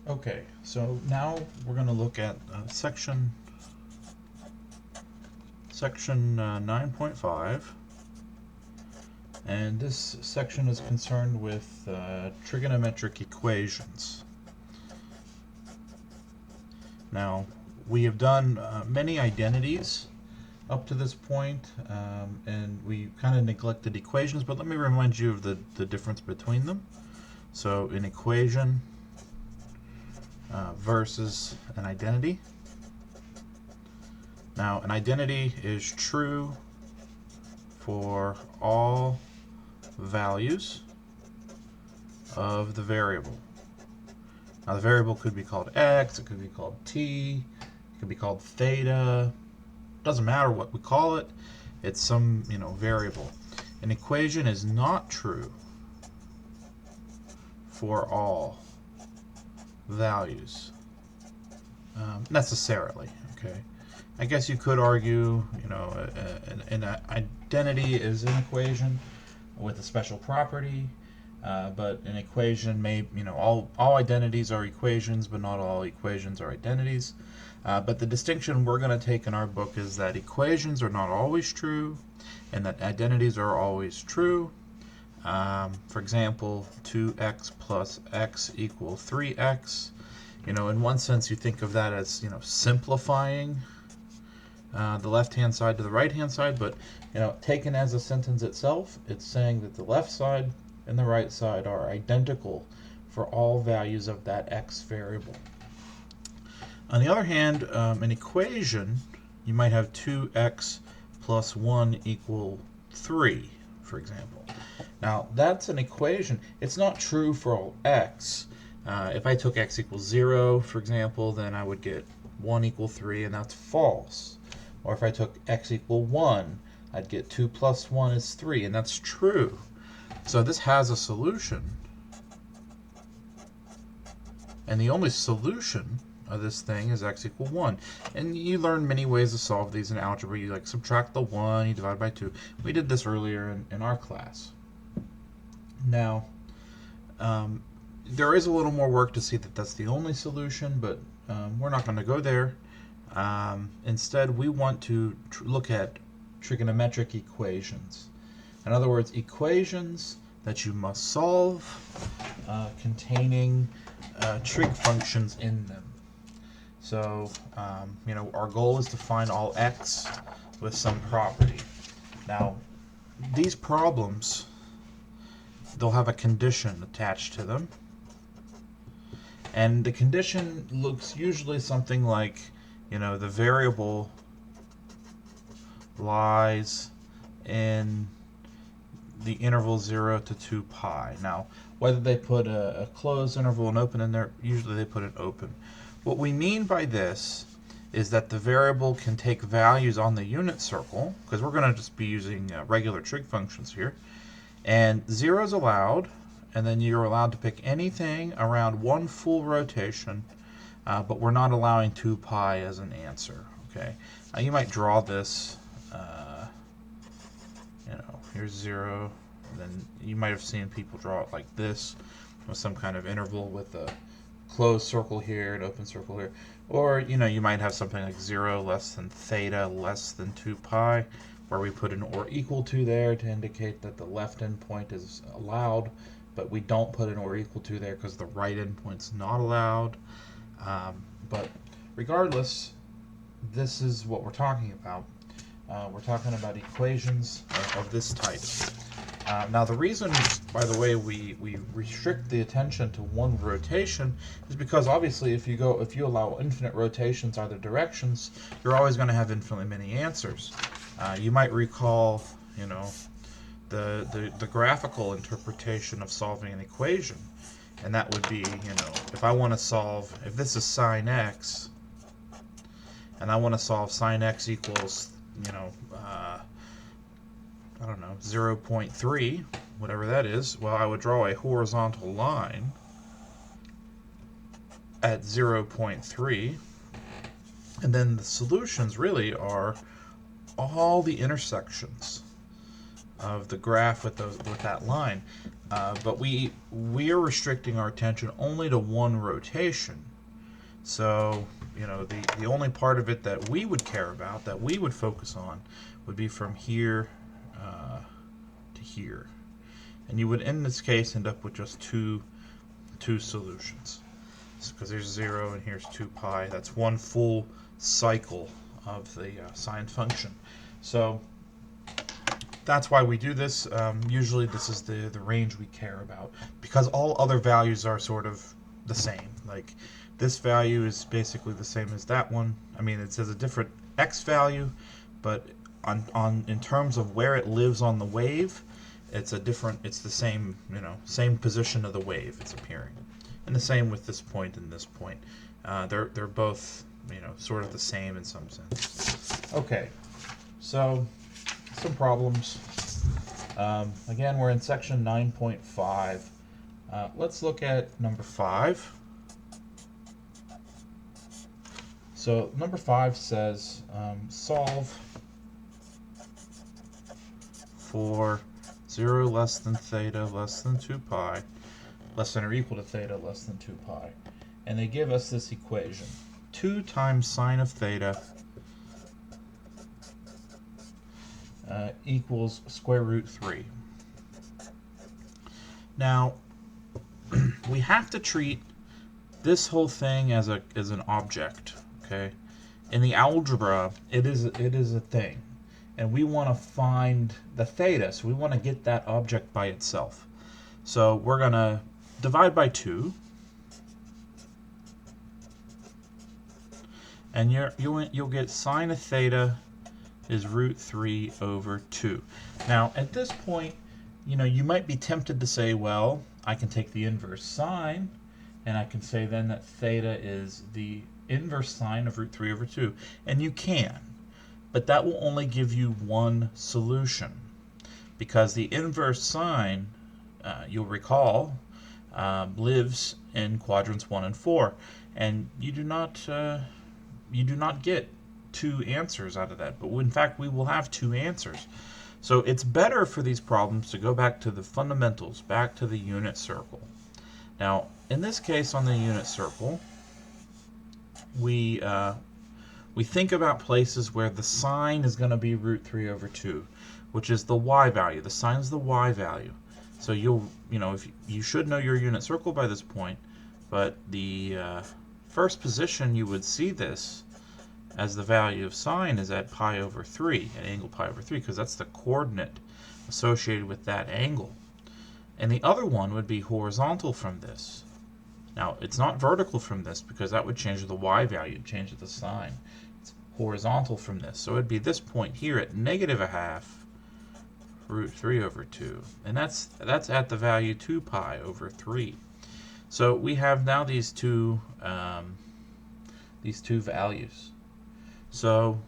Okay, so now we're going to look at section 9.5, and this section is concerned with trigonometric equations. Now, we have done many identities up to this point, and we kind of neglected equations, but let me remind you of the difference between them. So an equation versus an identity. Now, an identity is true for all values of the variable. Now, the variable could be called x, it could be called t, it could be called theta. Doesn't matter what we call it. It's some, variable. An equation is not true for all values necessarily. Okay. I guess you could argue, an identity is an equation with a special property, but an equation may, all identities are equations, but not all equations are identities. But the distinction we're going to take in our book is that equations are not always true, and that identities are always true. For example, 2x plus x equals 3x. In one sense, you think of that as, simplifying the left-hand side to the right-hand side, but taken as a sentence itself, it's saying that the left side and the right side are identical for all values of that x variable. On the other hand, an equation, you might have 2x plus 1 equal 3, for example. Now, that's an equation. It's not true for all x. If I took x equals 0, for example, then I would get 1 equal 3, and that's false. Or if I took x equal 1, I'd get 2 plus 1 is 3, and that's true. So this has a solution. And the only solution of this thing is x equal 1. And you learn many ways to solve these in algebra. You subtract the 1, you divide by 2. We did this earlier in our class. Now, there is a little more work to see that that's the only solution, but we're not going to go there. Instead, we want to look at trigonometric equations. In other words, equations that you must solve containing trig functions in them. So, our goal is to find all x with some property. Now, these problems, they'll have a condition attached to them. And the condition looks usually something like, the variable lies in the interval 0 to 2 pi. Now, whether they put a closed interval and open in there, usually they put an open. What we mean by this is that the variable can take values on the unit circle, because we're going to just be using regular trig functions here, and 0 is allowed, and then you're allowed to pick anything around one full rotation, but we're not allowing 2 pi as an answer. Okay, now you might draw this, here's 0, and then you might have seen people draw it like this, with some kind of interval with a closed circle here, an open circle here, or you might have something like 0 less than theta less than 2 pi, where we put an or equal to there to indicate that the left endpoint is allowed, but we don't put an or equal to there because the right endpoint's not allowed. But regardless, this is what we're talking about. We're talking about equations of this type. Now, the reason, by the way, we restrict the attention to one rotation is because obviously if you allow infinite rotations either directions, you're always going to have infinitely many answers. You might recall, the graphical interpretation of solving an equation, and that would be, if I want to solve, if this is sine x, and I want to solve sine x equals, I don't know, 0.3, whatever that is, well, I would draw a horizontal line at 0.3, and then the solutions really are all the intersections of the graph with that line. but we are restricting our attention only to one rotation. So, you know, the only part of it that we would care about, that we would focus on, would be from here to here. And you would, in this case, end up with just two solutions. Because there's 0 and here's 2 pi. That's one full cycle of the sine function. So that's why we do this. Usually this is the range we care about, because all other values are sort of the same. Like this value is basically the same as that one. I mean, it says a different x value, but in terms of where it lives on the wave, it's the same, you know, same position of the wave it's appearing. And the same with this point and this point. They're both, you know, sort of the same in some sense. Okay, so some problems. Again, we're in section 9.5. Let's look at number 5. So number 5 says solve for 0 less than theta less than 2 pi less than or equal to theta less than 2 pi. And they give us this equation. 2 times sine of theta equals square root 3. Now, we have to treat this whole thing as an object, okay? In the algebra, it is a thing. And we want to find the theta, so we want to get that object by itself. So we're going to divide by 2, and you'll get sine of theta is root 3 over 2. Now, at this point, you know, you might be tempted to say, well, I can take the inverse sine, and I can say then that theta is the inverse sine of root 3 over 2. And you can, but that will only give you one solution, because the inverse sine, you'll recall, lives in quadrants 1 and 4, and you do not get two answers out of that, but in fact we will have two answers. So it's better for these problems to go back to the fundamentals, back to the unit circle. Now in this case, on the unit circle, we think about places where the sine is going to be root 3 over 2, which is the y value. The sine is the y value. So you should know your unit circle by this point, but the first position you would see this as the value of sine is at pi over 3, at angle pi over 3, because that's the coordinate associated with that angle. And the other one would be horizontal from this. Now, it's not vertical from this, because that would change the y value, change the sine. It's horizontal from this, so it would be this point here at -1/2 root 3 over 2, and that's at the value 2 pi over 3. So we have now these two values. So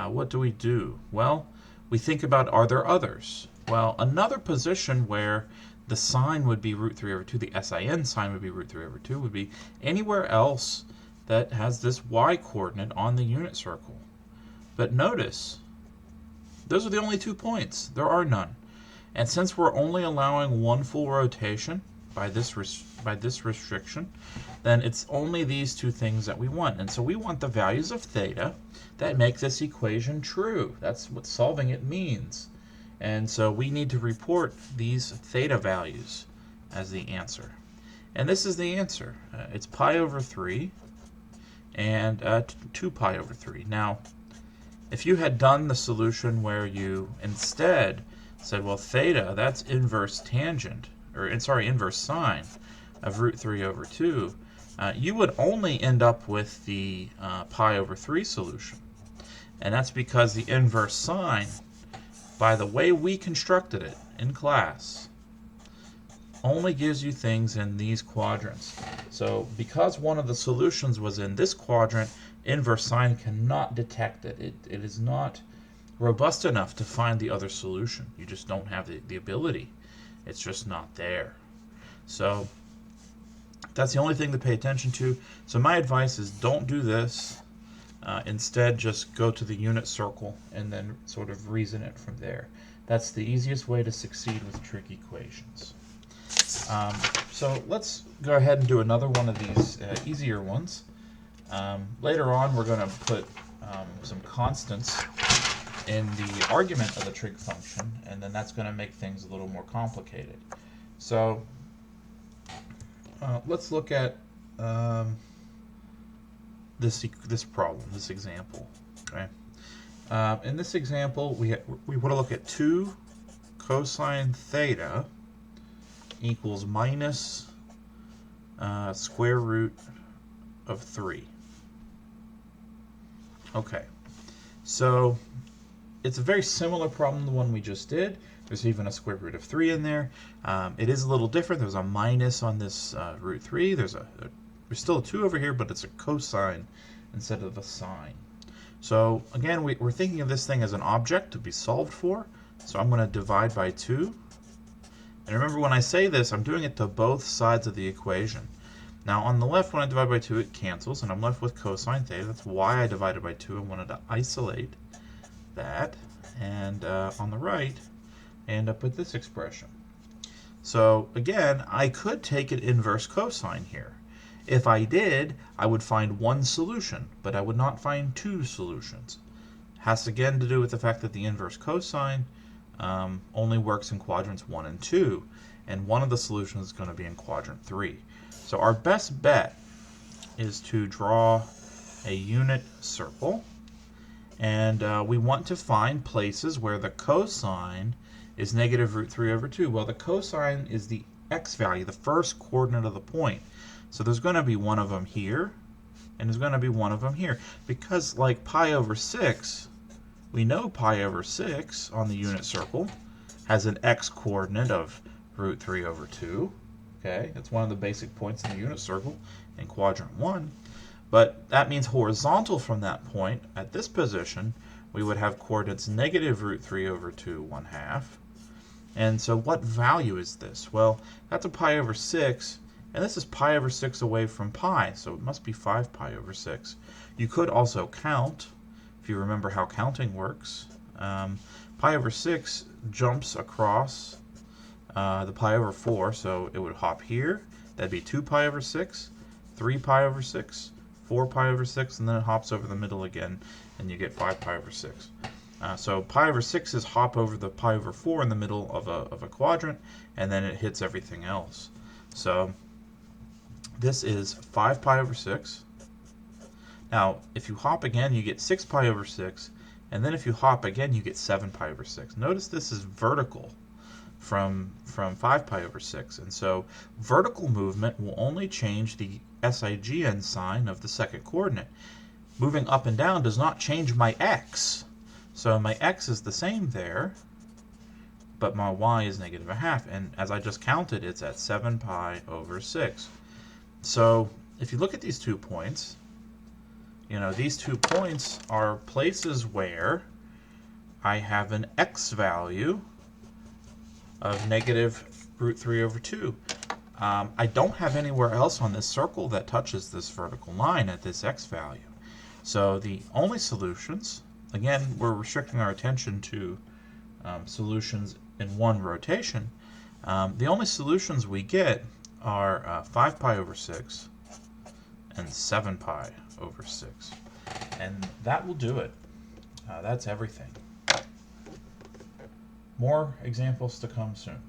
what do we do? Well, we think about, are there others? Well, another position where the sine would be root 3 over 2, the SIN sine would be root 3 over 2, would be anywhere else that has this y coordinate on the unit circle. But notice, those are the only 2 points. There are none. And since we're only allowing one full rotation by this restriction, then it's only these 2 things that we want. And so we want the values of theta that make this equation true. That's what solving it means. And so we need to report these theta values as the answer. And this is the answer. It's pi over 3 and 2 pi over 3. Now, if you had done the solution where you instead said, well, theta, that's inverse tangent, or sorry, inverse sine of root 3 over 2, you would only end up with the pi over 3 solution. And that's because the inverse sine, by the way we constructed it in class, only gives you things in these quadrants. So because one of the solutions was in this quadrant, inverse sine cannot detect it. It is not robust enough to find the other solution. You just don't have the ability. It's just not there. So that's the only thing to pay attention to. So my advice is, don't do this. Instead, just go to the unit circle and then sort of reason it from there. That's the easiest way to succeed with trig equations. So let's go ahead and do another one of these easier ones. Later on, we're going to put some constants in the argument of the trig function, and then that's going to make things a little more complicated. So let's look at this problem, this example. Okay. In this example, we want to look at 2 cosine theta equals minus square root of 3. Okay, so it's a very similar problem to the one we just did. There's even a square root of 3 in there. It is a little different. There's a minus on this root 3. There's still a 2 over here, but it's a cosine instead of a sine. So again, we're thinking of this thing as an object to be solved for. So I'm going to divide by 2. And remember, when I say this, I'm doing it to both sides of the equation. Now on the left, when I divide by 2, it cancels, and I'm left with cosine theta. That's why I divided by 2. I wanted to isolate that. And on the right, I end up with this expression. So again, I could take an inverse cosine here. If I did, I would find one solution, but I would not find 2 solutions. Has again to do with the fact that the inverse cosine only works in quadrants 1 and 2, and one of the solutions is going to be in quadrant 3. So our best bet is to draw a unit circle, and we want to find places where the cosine is negative root 3 over 2. Well, the cosine is the x value, the first coordinate of the point. So there's going to be one of them here, and there's going to be one of them here. Because like pi over 6, we know pi over 6 on the unit circle has an x coordinate of root 3 over 2. Okay, that's one of the basic points in the unit circle in quadrant 1. But that means horizontal from that point, at this position, we would have coordinates negative root 3 over 2, 1/2. And so what value is this? Well, that's a pi over 6, and this is pi over 6 away from pi, so it must be 5 pi over 6. You could also count, if you remember how counting works. Pi over 6 jumps across the pi over 4, so it would hop here. That'd be 2 pi over 6, 3 pi over 6, 4 pi over 6, and then it hops over the middle again, and you get 5 pi over 6. So pi over 6 is hop over the pi over 4 in the middle of a quadrant, and then it hits everything else. So this is 5 pi over 6. Now, if you hop again, you get 6 pi over 6, and then if you hop again, you get 7 pi over 6. Notice this is vertical from 5 pi over 6, and so vertical movement will only change the SIGN sign of the second coordinate. Moving up and down does not change my x. So my x is the same there, but my y is negative 1/2. And as I just counted, it's at 7 pi over 6. So if you look at these 2 points, you know, these 2 points are places where I have an x value of negative root 3 over 2. I don't have anywhere else on this circle that touches this vertical line at this x value. So the only solutions, again, we're restricting our attention to solutions in one rotation. The only solutions we get are 5 pi over 6 and 7 pi over 6. And that will do it. That's everything. More examples to come soon.